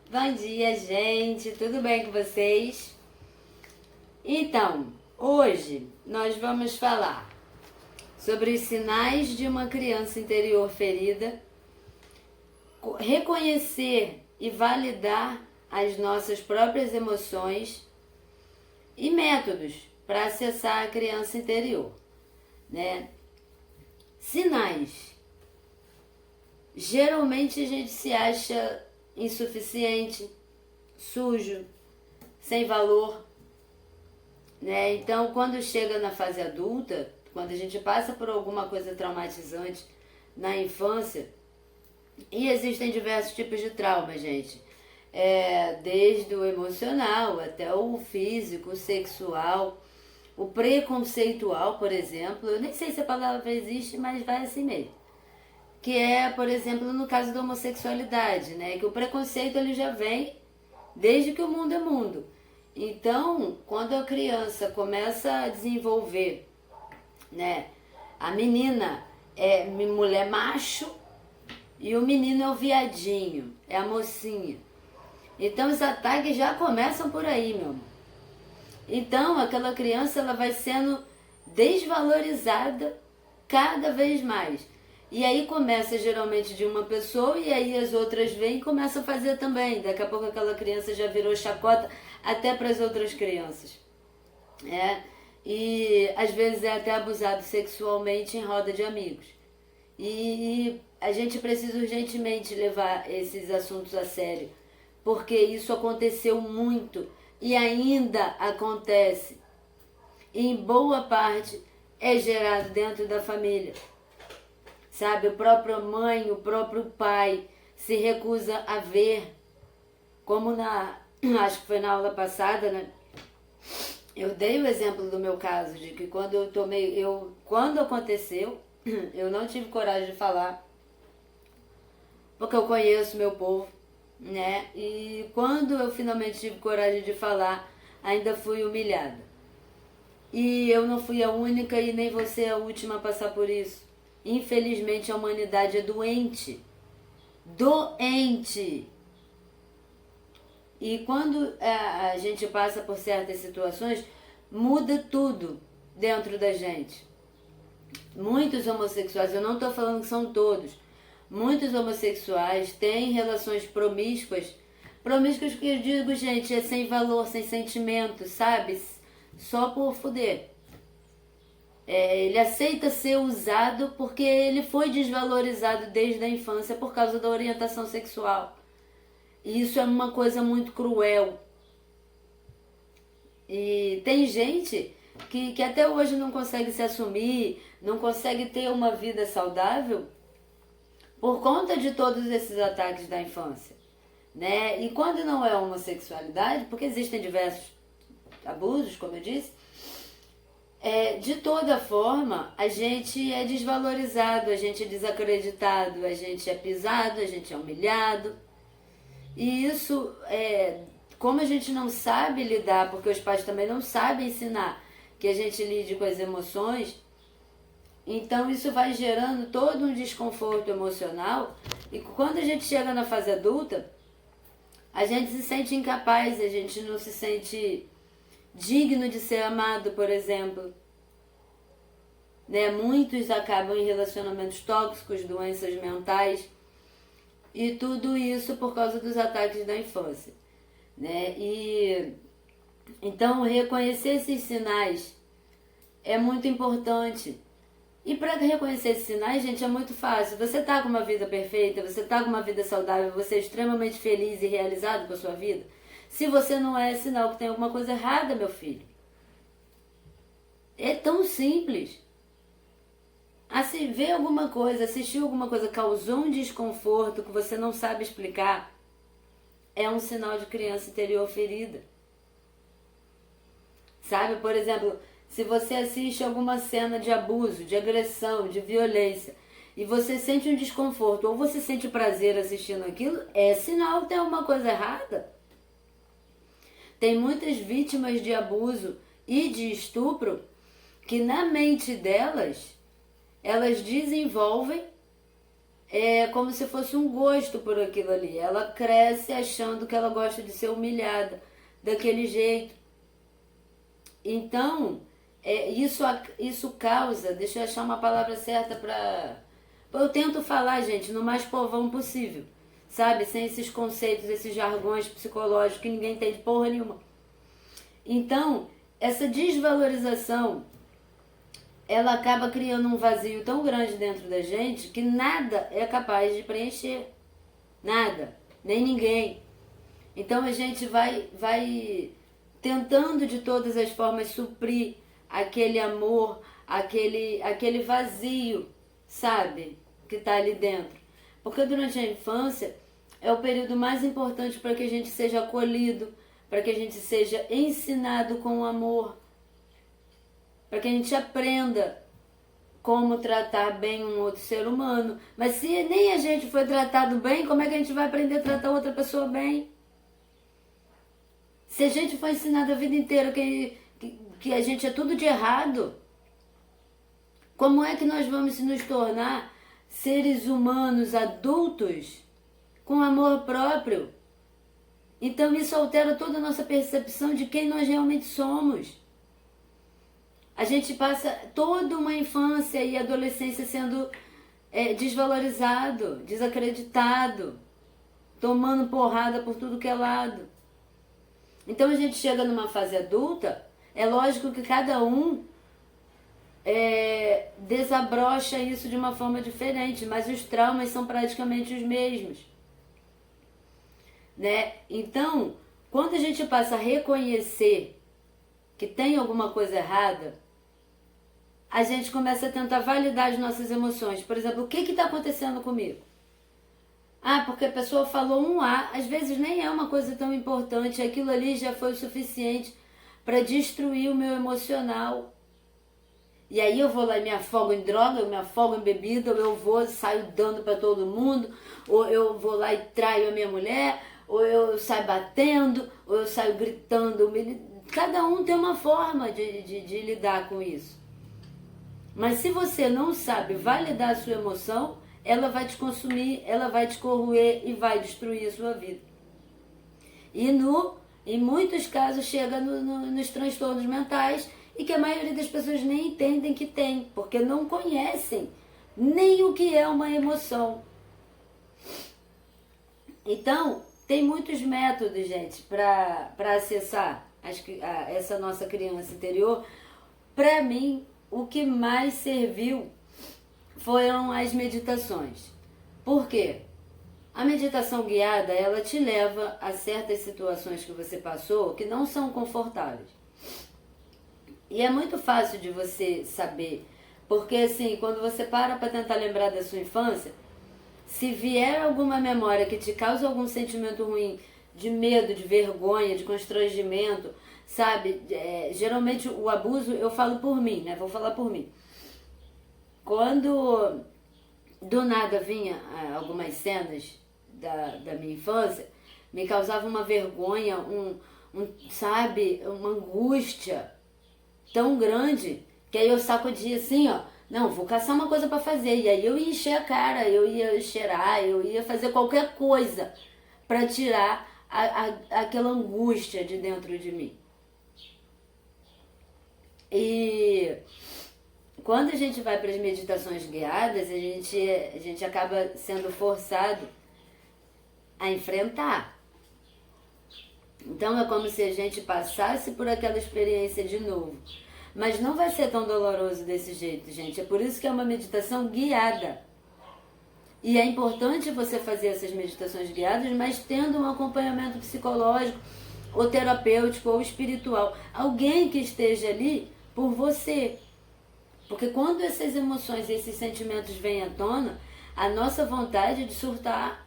Bom dia, gente. Tudo bem com vocês? Então, hoje nós vamos falar sobre os sinais de uma criança interior ferida, reconhecer e validar as nossas próprias emoções e métodos para acessar a criança interior, né? Sinais. Geralmente a gente se acha insuficiente, sujo, sem valor, né? Então, quando chega na fase adulta, quando a gente passa por alguma coisa traumatizante na infância, e existem diversos tipos de trauma, gente, desde o emocional até o físico, o sexual, o preconceitual, por exemplo. Eu nem sei se a palavra existe, mas vai assim mesmo. Que é, por exemplo, no caso da homossexualidade, né? Que o preconceito ele já vem desde que o mundo é mundo. Então, quando a criança começa a desenvolver, né? A menina é mulher macho e o menino é o viadinho, é a mocinha. Então, os ataques já começam por aí, meu amor. Então, aquela criança ela vai sendo desvalorizada cada vez mais. E aí começa geralmente de uma pessoa e aí as outras vêm e começam a fazer também. Daqui a pouco aquela criança já virou chacota até para as outras crianças. E às vezes é até abusado sexualmente em roda de amigos. E a gente precisa urgentemente levar esses assuntos a sério, porque isso aconteceu muito e ainda acontece. E em boa parte é gerado dentro da família. Sabe, a própria mãe, o próprio pai se recusa a ver, como acho que foi na aula passada, né? Eu dei o exemplo do meu caso, de que quando aconteceu, eu não tive coragem de falar, porque eu conheço meu povo, né? E quando eu finalmente tive coragem de falar, ainda fui humilhada. E eu não fui a única e nem você a última a passar por isso. Infelizmente a humanidade é doente. Doente! E quando a gente passa por certas situações, muda tudo dentro da gente. Muitos homossexuais, eu não estou falando que são todos, muitos homossexuais têm relações promíscuas. Promíscuas que eu digo, gente, é sem valor, sem sentimento, sabe? Só por foder. Ele aceita ser usado porque ele foi desvalorizado desde a infância por causa da orientação sexual. E isso é uma coisa muito cruel. E tem gente que até hoje não consegue se assumir, não consegue ter uma vida saudável por conta de todos esses ataques da infância, né? E quando não é homossexualidade, porque existem diversos abusos, como eu disse, de toda forma, a gente é desvalorizado, a gente é desacreditado, a gente é pisado, a gente é humilhado. E isso, como a gente não sabe lidar, porque os pais também não sabem ensinar que a gente lide com as emoções, então isso vai gerando todo um desconforto emocional. E quando a gente chega na fase adulta, a gente se sente incapaz, a gente não se sente digno de ser amado, por exemplo. Né? Muitos acabam em relacionamentos tóxicos, doenças mentais, e tudo isso por causa dos ataques da infância. Né? E então reconhecer esses sinais é muito importante. E para reconhecer esses sinais, gente, é muito fácil. Você tá com uma vida perfeita, você tá com uma vida saudável, você é extremamente feliz e realizado com a sua vida. Se você não é, é sinal que tem alguma coisa errada, meu filho. É tão simples. Ver alguma coisa, assistir alguma coisa, causou um desconforto que você não sabe explicar, é um sinal de criança interior ferida. Sabe, por exemplo, se você assiste alguma cena de abuso, de agressão, de violência, e você sente um desconforto, ou você sente prazer assistindo aquilo, é sinal que tem alguma coisa errada. Tem muitas vítimas de abuso e de estupro que na mente delas, elas desenvolvem é como se fosse um gosto por aquilo ali. Ela cresce achando que ela gosta de ser humilhada daquele jeito. Então, isso causa, deixa eu achar uma palavra certa para... Eu tento falar, gente, no mais povão possível, sabe? Sem esses conceitos, esses jargões psicológicos que ninguém entende porra nenhuma. Então, essa desvalorização, ela acaba criando um vazio tão grande dentro da gente que nada é capaz de preencher. Nada, nem ninguém. Então a gente vai tentando de todas as formas suprir aquele amor, aquele vazio, sabe? Que está ali dentro. Porque durante a infância é o período mais importante para que a gente seja acolhido, para que a gente seja ensinado com amor, para que a gente aprenda como tratar bem um outro ser humano. Mas se nem a gente foi tratado bem, como é que a gente vai aprender a tratar outra pessoa bem? Se a gente foi ensinado a vida inteira que a gente é tudo de errado, como é que nós vamos nos tornar seres humanos adultos com amor próprio? Então isso altera toda a nossa percepção de quem nós realmente somos. A gente passa toda uma infância e adolescência sendo desvalorizado, desacreditado, tomando porrada por tudo que é lado. Então a gente chega numa fase adulta, é lógico que cada um desabrocha isso de uma forma diferente, mas os traumas são praticamente os mesmos, né? Então, quando a gente passa a reconhecer que tem alguma coisa errada, a gente começa a tentar validar as nossas emoções. Por exemplo, o que está acontecendo comigo? Ah, porque a pessoa falou um A, às vezes nem é uma coisa tão importante, aquilo ali já foi o suficiente para destruir o meu emocional. E aí eu vou lá e me afogo em droga, eu me afogo em bebida, ou eu vou e saio dando para todo mundo, ou eu vou lá e traio a minha mulher, ou eu saio batendo, ou eu saio gritando. Cada um tem uma forma de lidar com isso. Mas se você não sabe validar a sua emoção, ela vai te consumir, ela vai te corroer e vai destruir a sua vida. E em muitos casos chega nos transtornos mentais, e que a maioria das pessoas nem entendem que tem, porque não conhecem nem o que é uma emoção. Então, tem muitos métodos, gente, para acessar essa nossa criança interior. Para mim, o que mais serviu foram as meditações. Por quê? A meditação guiada, ela te leva a certas situações que você passou que não são confortáveis. E é muito fácil de você saber, porque assim, quando você para tentar lembrar da sua infância, se vier alguma memória que te cause algum sentimento ruim, de medo, de vergonha, de constrangimento, sabe? Geralmente o abuso, eu falo por mim, né? Vou falar por mim. Quando do nada vinha algumas cenas da minha infância, me causava uma vergonha, sabe? Uma angústia tão grande, que aí eu sacudia assim, ó, não, vou caçar uma coisa pra fazer, e aí eu ia encher a cara, eu ia cheirar, eu ia fazer qualquer coisa pra tirar aquela angústia de dentro de mim. E quando a gente vai para as meditações guiadas, a gente acaba sendo forçado a enfrentar. Então é como se a gente passasse por aquela experiência de novo. Mas não vai ser tão doloroso desse jeito, gente. É por isso que é uma meditação guiada. E é importante você fazer essas meditações guiadas, mas tendo um acompanhamento psicológico, ou terapêutico, ou espiritual. Alguém que esteja ali por você. Porque quando essas emoções e esses sentimentos vêm à tona, a nossa vontade é de surtar.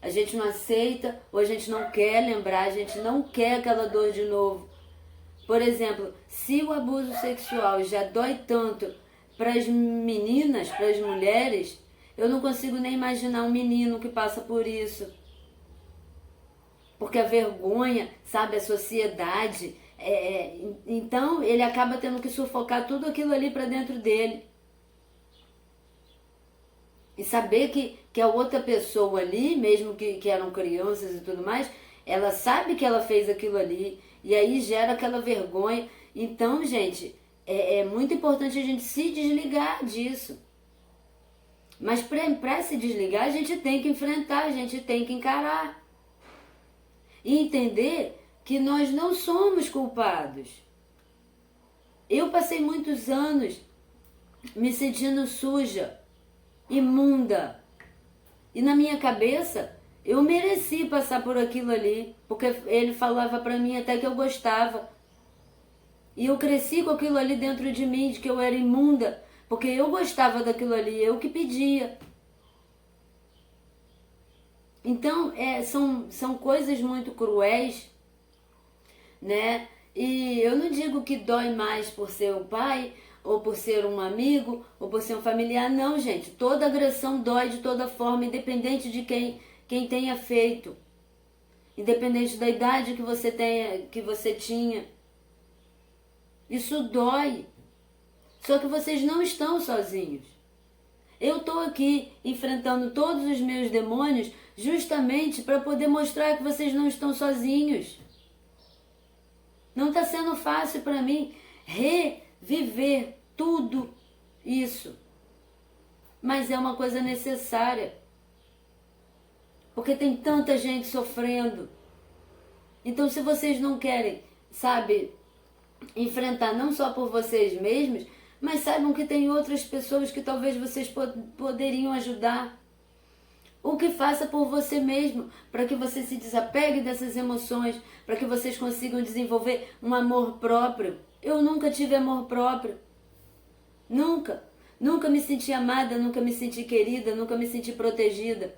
A gente não aceita, ou a gente não quer lembrar, a gente não quer aquela dor de novo. Por exemplo, se o abuso sexual já dói tanto para as meninas, para as mulheres, eu não consigo nem imaginar um menino que passa por isso. Porque a vergonha, sabe, a sociedade, então ele acaba tendo que sufocar tudo aquilo ali para dentro dele. E saber que a outra pessoa ali, mesmo que eram crianças e tudo mais, ela sabe que ela fez aquilo ali, e aí gera aquela vergonha. Então, gente, é muito importante a gente se desligar disso. Mas para se desligar, a gente tem que enfrentar, a gente tem que encarar. E entender que nós não somos culpados. Eu passei muitos anos me sentindo suja, imunda. E na minha cabeça, eu mereci passar por aquilo ali, porque ele falava pra mim até que eu gostava. E eu cresci com aquilo ali dentro de mim, de que eu era imunda, porque eu gostava daquilo ali, eu que pedia. Então, são coisas muito cruéis, né? E eu não digo que dói mais por ser o pai, ou por ser um amigo, ou por ser um familiar. Não, gente. Toda agressão dói de toda forma, independente de quem tenha feito. Independente da idade que você tinha. Isso dói. Só que vocês não estão sozinhos. Eu estou aqui enfrentando todos os meus demônios justamente para poder mostrar que vocês não estão sozinhos. Não está sendo fácil para mim reviver tudo isso. Mas é uma coisa necessária. Porque tem tanta gente sofrendo. Então, se vocês não querem, sabe, enfrentar não só por vocês mesmos, mas saibam que tem outras pessoas que talvez vocês poderiam ajudar. O que faça por você mesmo, para que você se desapegue dessas emoções, para que vocês consigam desenvolver um amor próprio. Eu nunca tive amor próprio. Nunca. Nunca me senti amada, nunca me senti querida, nunca me senti protegida.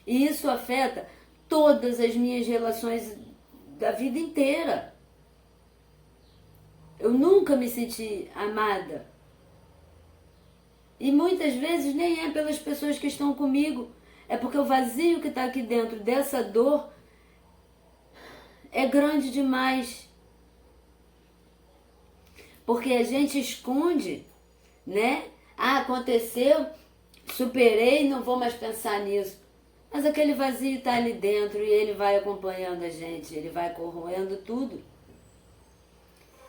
E isso afeta todas as minhas relações da vida inteira. Eu nunca me senti amada. E muitas vezes nem é pelas pessoas que estão comigo. É porque o vazio que está aqui dentro dessa dor é grande demais. Porque a gente esconde, né? Ah, aconteceu, superei, não vou mais pensar nisso. Mas aquele vazio está ali dentro e ele vai acompanhando a gente, ele vai corroendo tudo.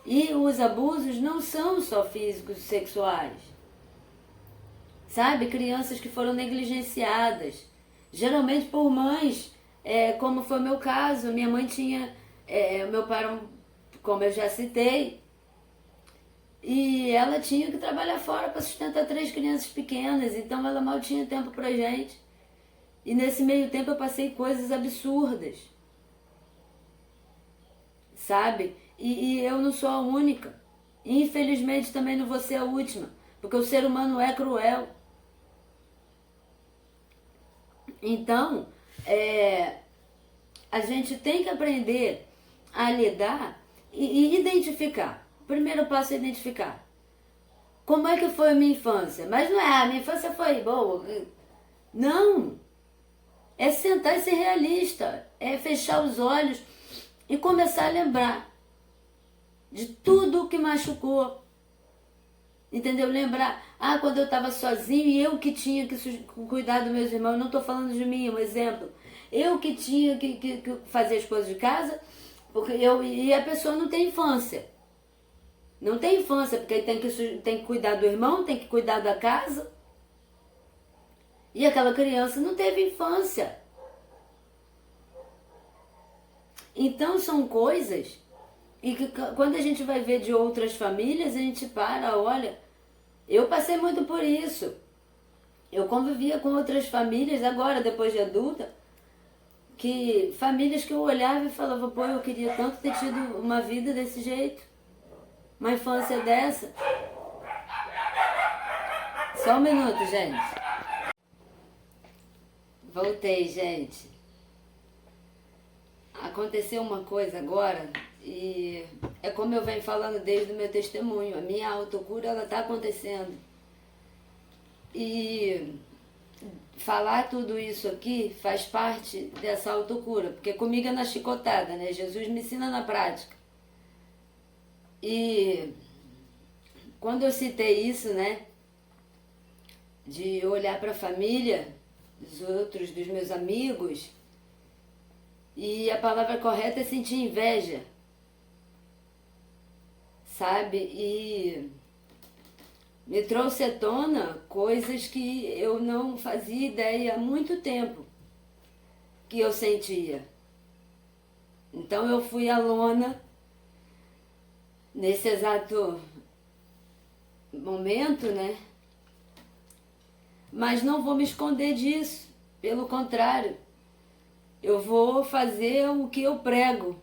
E os abusos não são só físicos e sexuais. Sabe? Crianças que foram negligenciadas. Geralmente por mães, como foi o meu caso. Minha mãe tinha... meu pai, como eu já citei, e ela tinha que trabalhar fora para sustentar 3 crianças pequenas. Então ela mal tinha tempo pra gente. E nesse meio tempo eu passei coisas absurdas. Sabe? E eu não sou a única. E infelizmente também não vou ser a última. Porque o ser humano é cruel. Então, a gente tem que aprender a lidar e identificar. O primeiro passo é identificar. Como é que foi a minha infância? Mas não é, a minha infância foi boa. Não. É sentar e ser realista. É fechar os olhos e começar a lembrar de tudo que machucou. Entendeu? Lembrar, quando eu estava sozinho e eu que tinha que cuidar dos meus irmãos. Não estou falando de mim, é um exemplo. Eu que tinha que fazer as coisas de casa, e a pessoa não tem infância. Não tem infância, porque tem que cuidar do irmão, tem que cuidar da casa. E aquela criança não teve infância. Então são coisas, e que quando a gente vai ver de outras famílias, a gente olha, eu passei muito por isso. Eu convivia com outras famílias, agora, depois de adulta, famílias que eu olhava e falava, pô, eu queria tanto ter tido uma vida desse jeito, uma infância dessa. Só um minuto, gente. Voltei, gente. Aconteceu uma coisa agora, e é como eu venho falando desde o meu testemunho. A minha autocura, ela está acontecendo. E falar tudo isso aqui faz parte dessa autocura, porque comigo é na chicotada, né? Jesus me ensina na prática. E quando eu citei isso, né? de olhar para a família dos outros, dos meus amigos, e a palavra correta é sentir inveja, sabe? E me trouxe à tona coisas que eu não fazia ideia há muito tempo que eu sentia. Então eu fui à lona nesse exato momento, né? Mas não vou me esconder disso. Pelo contrário, eu vou fazer o que eu prego,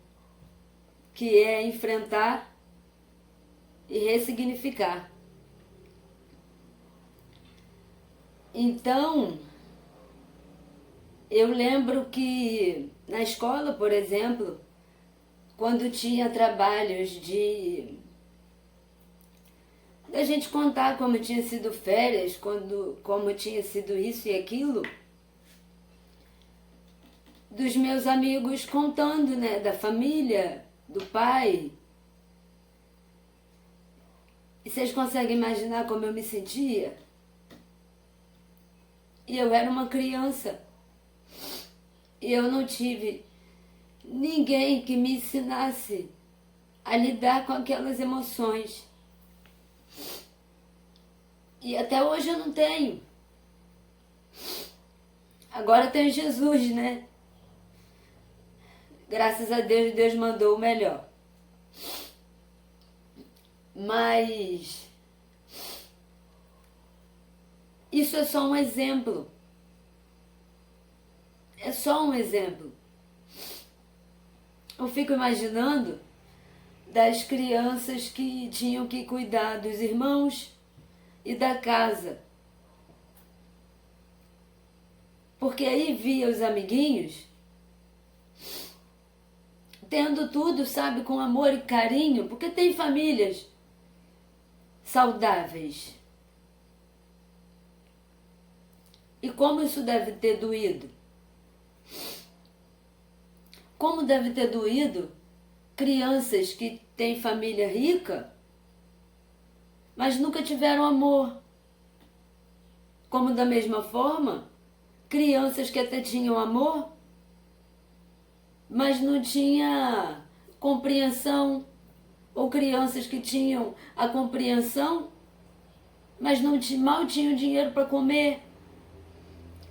que é enfrentar e ressignificar. Então, eu lembro que na escola, por exemplo, quando tinha trabalhos da gente contar como tinha sido férias, como tinha sido isso e aquilo, dos meus amigos contando, né, da família, do pai. E vocês conseguem imaginar como eu me sentia? E eu era uma criança. E eu não tive ninguém que me ensinasse a lidar com aquelas emoções. E até hoje eu não tenho. Agora eu tenho Jesus, né? Graças a Deus, Deus mandou o melhor. Mas isso é só um exemplo. É só um exemplo. Eu fico imaginando das crianças que tinham que cuidar dos irmãos e da casa. Porque aí via os amiguinhos tendo tudo, sabe, com amor e carinho, porque tem famílias saudáveis. E como isso deve ter doído? Como deve ter doído crianças que têm família rica, mas nunca tiveram amor. Como da mesma forma, crianças que até tinham amor, mas não tinha compreensão, ou crianças que tinham a compreensão, mas mal tinham dinheiro para comer.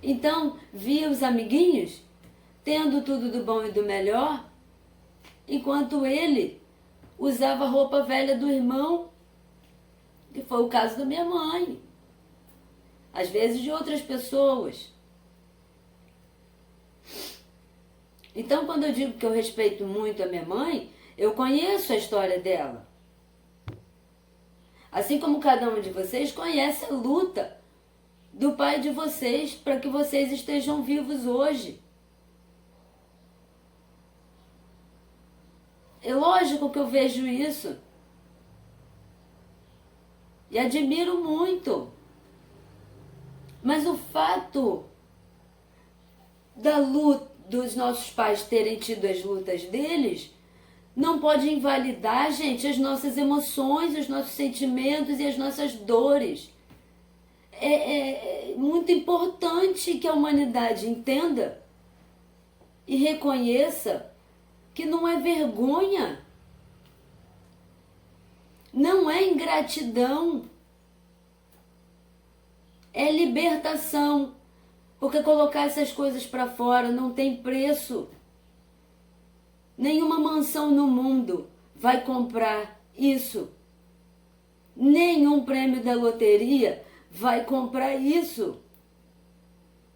Então, via os amiguinhos tendo tudo do bom e do melhor, enquanto ele usava a roupa velha do irmão, que foi o caso da minha mãe, às vezes de outras pessoas. Então, quando eu digo que eu respeito muito a minha mãe, eu conheço a história dela. Assim como cada um de vocês conhece a luta do pai de vocês para que vocês estejam vivos hoje. É lógico que eu vejo isso. E admiro muito. Mas o fato da luta dos nossos pais terem tido as lutas deles não pode invalidar, gente, as nossas emoções, os nossos sentimentos e as nossas dores. É muito importante que a humanidade entenda e reconheça que não é vergonha, não é ingratidão, é libertação. Porque colocar essas coisas para fora não tem preço. Nenhuma mansão no mundo vai comprar isso. Nenhum prêmio da loteria vai comprar isso.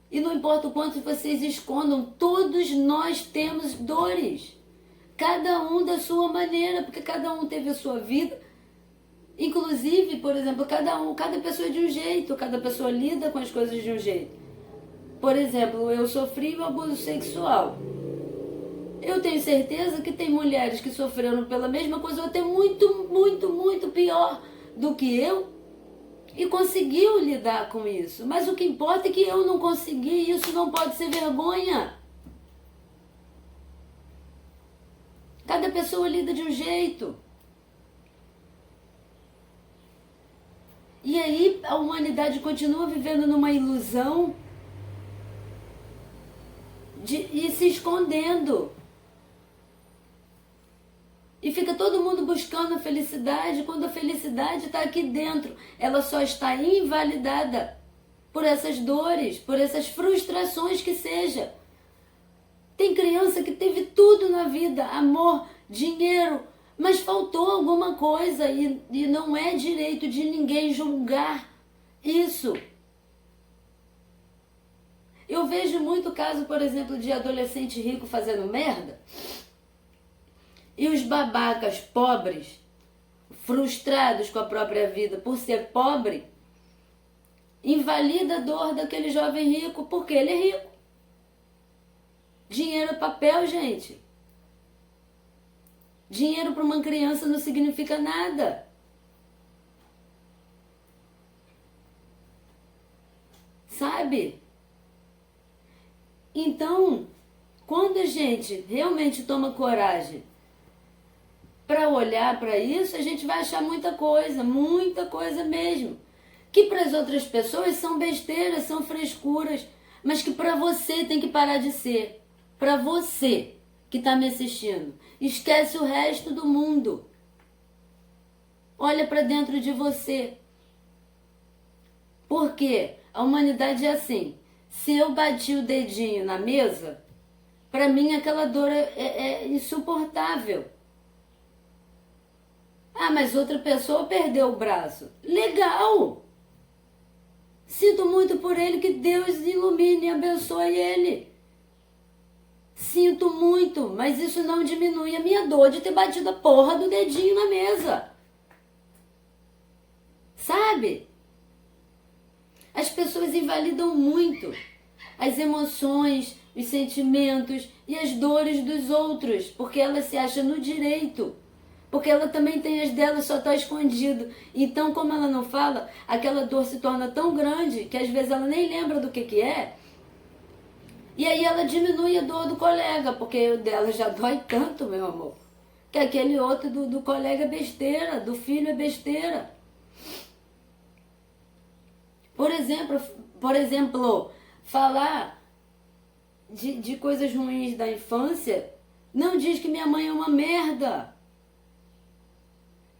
E não importa o quanto vocês escondam, todos nós temos dores. Cada um da sua maneira, porque cada um teve a sua vida. Inclusive, por exemplo, cada pessoa é de um jeito, cada pessoa lida com as coisas de um jeito. Por exemplo, eu sofri um abuso sexual. Eu tenho certeza que tem mulheres que sofreram pela mesma coisa, ou até muito, muito, muito pior do que eu, e conseguiu lidar com isso. Mas o que importa é que eu não consegui, e isso não pode ser vergonha. Cada pessoa lida de um jeito. E aí a humanidade continua vivendo numa ilusão e se escondendo. E fica todo mundo buscando a felicidade, quando a felicidade está aqui dentro. Ela só está invalidada por essas dores, por essas frustrações que seja. Tem criança que teve tudo na vida, amor, dinheiro, mas faltou alguma coisa e não é direito de ninguém julgar isso. Eu vejo muito caso, por exemplo, de adolescente rico fazendo merda e os babacas pobres, frustrados com a própria vida por ser pobre, invalida a dor daquele jovem rico porque ele é rico. Dinheiro é papel, gente. Dinheiro para uma criança não significa nada. Sabe? Então, quando a gente realmente toma coragem para olhar para isso, a gente vai achar muita coisa mesmo. Que para as outras pessoas são besteiras, são frescuras, mas que para você tem que parar de ser. Para você que está me assistindo. Esquece o resto do mundo. Olha para dentro de você. Porque a humanidade é assim. Se eu bati o dedinho na mesa, para mim aquela dor é insuportável. Ah, mas outra pessoa perdeu o braço. Legal! Sinto muito por ele, que Deus ilumine e abençoe ele. Sinto muito, mas isso não diminui a minha dor de ter batido a porra do dedinho na mesa. Sabe? As pessoas invalidam muito as emoções, os sentimentos e as dores dos outros, porque ela se acha no direito. Porque ela também tem as dela, só está escondido. Então, como ela não fala, aquela dor se torna tão grande que às vezes ela nem lembra do que é. E aí ela diminui a dor do colega, porque o dela já dói tanto, meu amor. Que aquele outro do colega é besteira, do filho é besteira. Por exemplo, falar de coisas ruins da infância não diz que minha mãe é uma merda.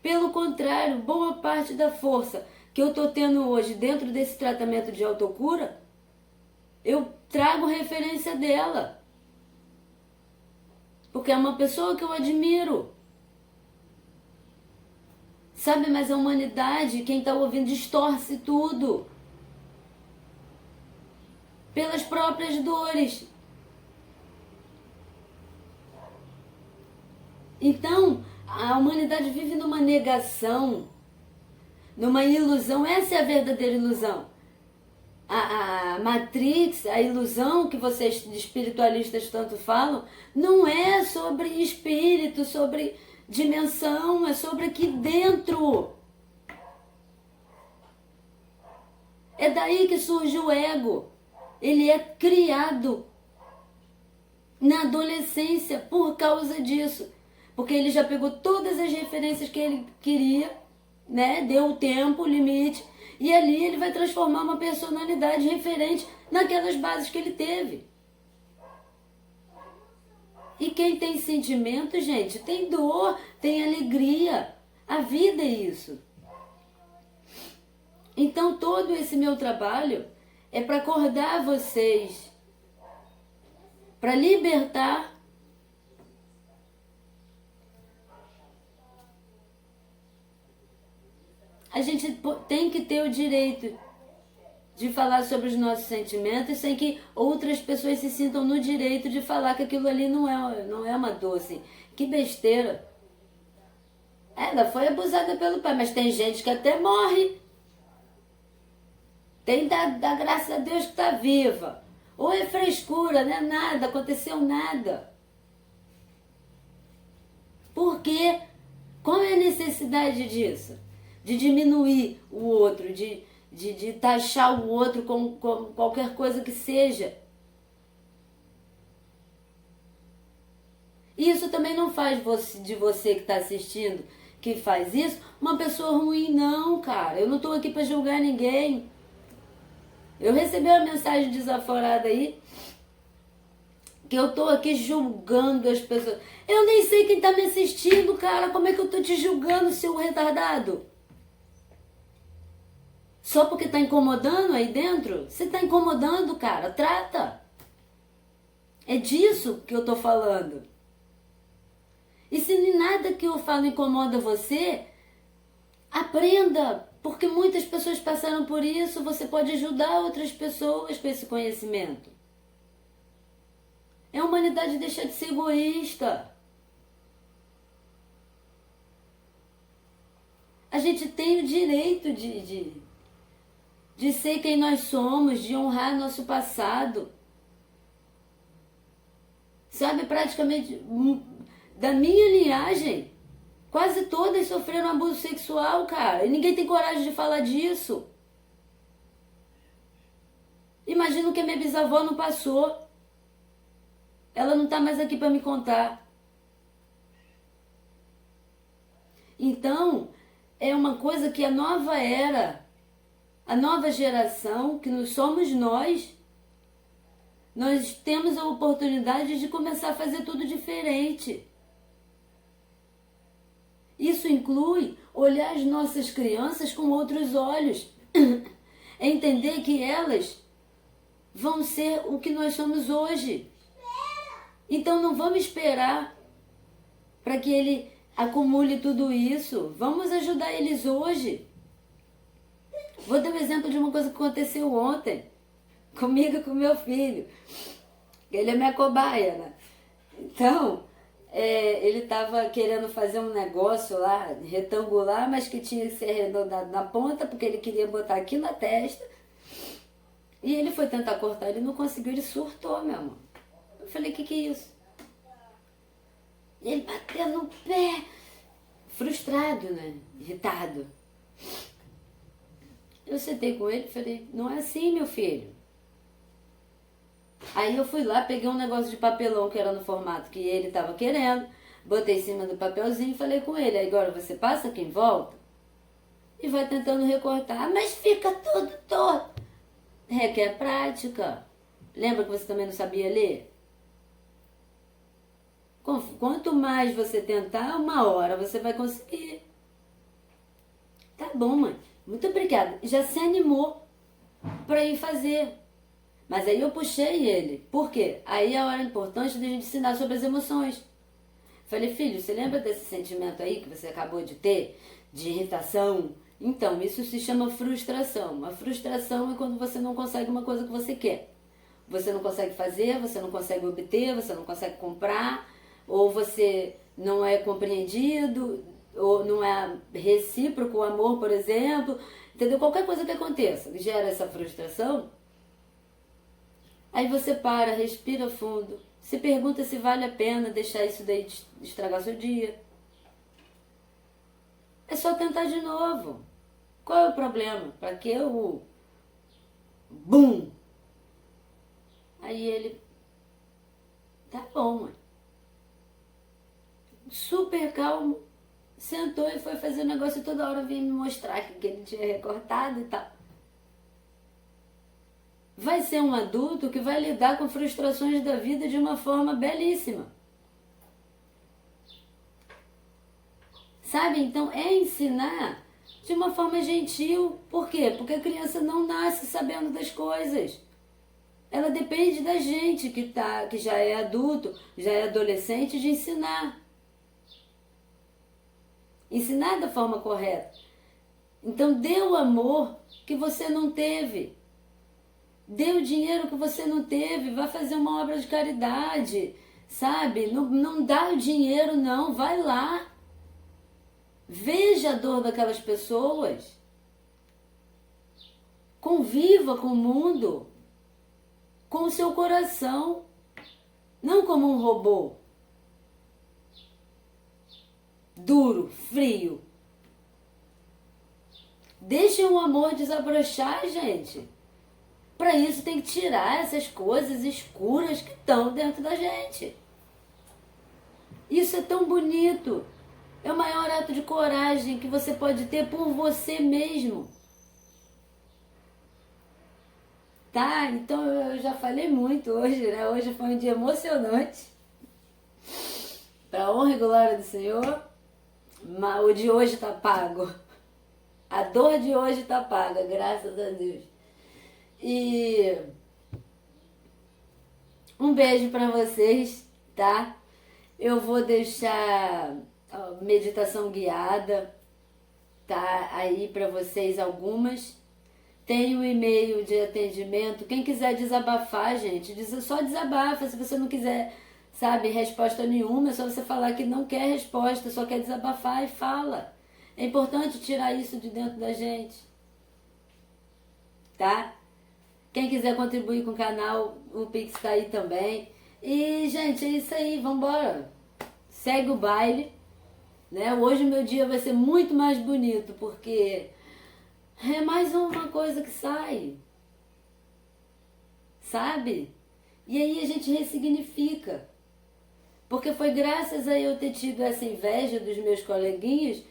Pelo contrário, boa parte da força que eu estou tendo hoje dentro desse tratamento de autocura, eu trago referência dela. Porque é uma pessoa que eu admiro. Sabe, mas a humanidade, quem está ouvindo, distorce tudo. Pelas próprias dores. Então, a humanidade vive numa negação, numa ilusão. Essa é a verdadeira ilusão. A Matrix, a ilusão que vocês espiritualistas tanto falam, não é sobre espírito, sobre dimensão, é sobre aqui dentro. É daí que surge o ego. Ele é criado na adolescência por causa disso. Porque ele já pegou todas as referências que ele queria, né? Deu o tempo, o limite, e ali ele vai transformar uma personalidade referente naquelas bases que ele teve. E quem tem sentimento, gente, tem dor, tem alegria. A vida é isso. Então todo esse meu trabalho é para acordar vocês, para libertar. A gente tem que ter o direito de falar sobre os nossos sentimentos sem que outras pessoas se sintam no direito de falar que aquilo ali não é uma dor, assim. Que besteira. Ela foi abusada pelo pai, mas tem gente que até morre. Tem da graças a Deus que está viva. Ou é frescura, não é nada, aconteceu nada. Por quê? Qual é a necessidade disso? De diminuir o outro, de taxar o outro com qualquer coisa que seja. Isso também não faz de você que está assistindo que faz isso uma pessoa ruim, não, cara. Eu não tô aqui pra julgar ninguém. Eu recebi uma mensagem desaforada aí, que eu tô aqui julgando as pessoas. Eu nem sei quem tá me assistindo, cara. Como é que eu tô te julgando, seu retardado? Só porque tá incomodando aí dentro? Você tá incomodando, cara. Trata. É disso que eu tô falando. E se nada que eu falo incomoda você, aprenda. Porque muitas pessoas passaram por isso. Você pode ajudar outras pessoas com esse conhecimento. É a humanidade deixar de ser egoísta. A gente tem o direito de ser quem nós somos, de honrar nosso passado. Sabe, praticamente da minha linhagem, quase todas sofreram abuso sexual, cara. E ninguém tem coragem de falar disso. Imagino que a minha bisavó não passou. Ela não tá mais aqui para me contar. Então, é uma coisa que a nova era, a nova geração, que somos nós temos a oportunidade de começar a fazer tudo diferente. Isso inclui olhar as nossas crianças com outros olhos. É entender que elas vão ser o que nós somos hoje. Então não vamos esperar para que ele acumule tudo isso. Vamos ajudar eles hoje. Vou dar um exemplo de uma coisa que aconteceu ontem. Comigo e com meu filho. Ele é minha cobaia, né? Então, ele estava querendo fazer um negócio lá, retangular, mas que tinha que ser arredondado na ponta, porque ele queria botar aqui na testa. E ele foi tentar cortar, ele não conseguiu, ele surtou, meu amor. Eu falei, o que é isso? Ele bateu no pé, frustrado, né? Irritado. Eu sentei com ele e falei, não é assim, meu filho. Aí eu fui lá, peguei um negócio de papelão que era no formato que ele estava querendo, botei em cima do papelzinho e falei com ele, agora você passa aqui em volta e vai tentando recortar, mas fica tudo torto. Requer prática. Lembra que você também não sabia ler? Quanto mais você tentar, uma hora você vai conseguir. Tá bom, mãe. Muito obrigada. Já se animou para ir fazer. Mas aí eu puxei ele. Por quê? Aí é a hora importante de a gente ensinar sobre as emoções. Falei, filho, você lembra desse sentimento aí que você acabou de ter? De irritação? Então, isso se chama frustração. A frustração é quando você não consegue uma coisa que você quer. Você não consegue fazer, você não consegue obter, você não consegue comprar, ou você não é compreendido, ou não é recíproco o amor, por exemplo. Entendeu? Qualquer coisa que aconteça, que gera essa frustração. Aí você para, respira fundo, se pergunta se vale a pena deixar isso daí estragar seu dia. É só tentar de novo. Qual é o problema? Para que o bum? Aí ele, tá bom, mãe. Super calmo, sentou e foi fazer o negócio e toda hora vinha me mostrar que ele tinha recortado e tal. Vai ser um adulto que vai lidar com frustrações da vida de uma forma belíssima. Sabe? Então é ensinar de uma forma gentil. Por quê? Porque a criança não nasce sabendo das coisas. Ela depende da gente que já é adulto, já é adolescente, de ensinar. Ensinar da forma correta. Então dê o amor que você não teve. Dê o dinheiro que você não teve, vai fazer uma obra de caridade, sabe? Não dá o dinheiro não, vai lá. Veja a dor daquelas pessoas. Conviva com o mundo, com o seu coração, não como um robô. Duro, frio. Deixem o amor desabrochar, gente. Para isso tem que tirar essas coisas escuras que estão dentro da gente. Isso é tão bonito. É o maior ato de coragem que você pode ter por você mesmo. Tá? Então eu já falei muito hoje, né? Hoje foi um dia emocionante. Para honra e glória do Senhor. Mas o de hoje tá pago. A dor de hoje tá paga, graças a Deus. E um beijo para vocês, tá? Eu vou deixar a meditação guiada, tá? Aí para vocês algumas. Tem um e-mail de atendimento. Quem quiser desabafar, gente, só desabafa. Se você não quiser, sabe, resposta nenhuma, é só você falar que não quer resposta, só quer desabafar e fala. É importante tirar isso de dentro da gente, tá? Quem quiser contribuir com o canal, o Pix tá aí também. E, gente, é isso aí, vambora. Segue o baile, né? Hoje o meu dia vai ser muito mais bonito, porque é mais uma coisa que sai, sabe? E aí a gente ressignifica. Porque foi graças a eu ter tido essa inveja dos meus coleguinhas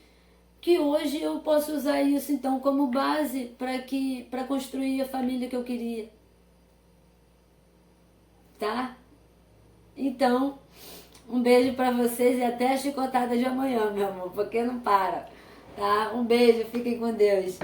que hoje eu posso usar isso então como base para construir a família que eu queria. Tá? Então, um beijo para vocês e até a chicotada de amanhã, meu amor, porque não para. Tá? Um beijo, fiquem com Deus.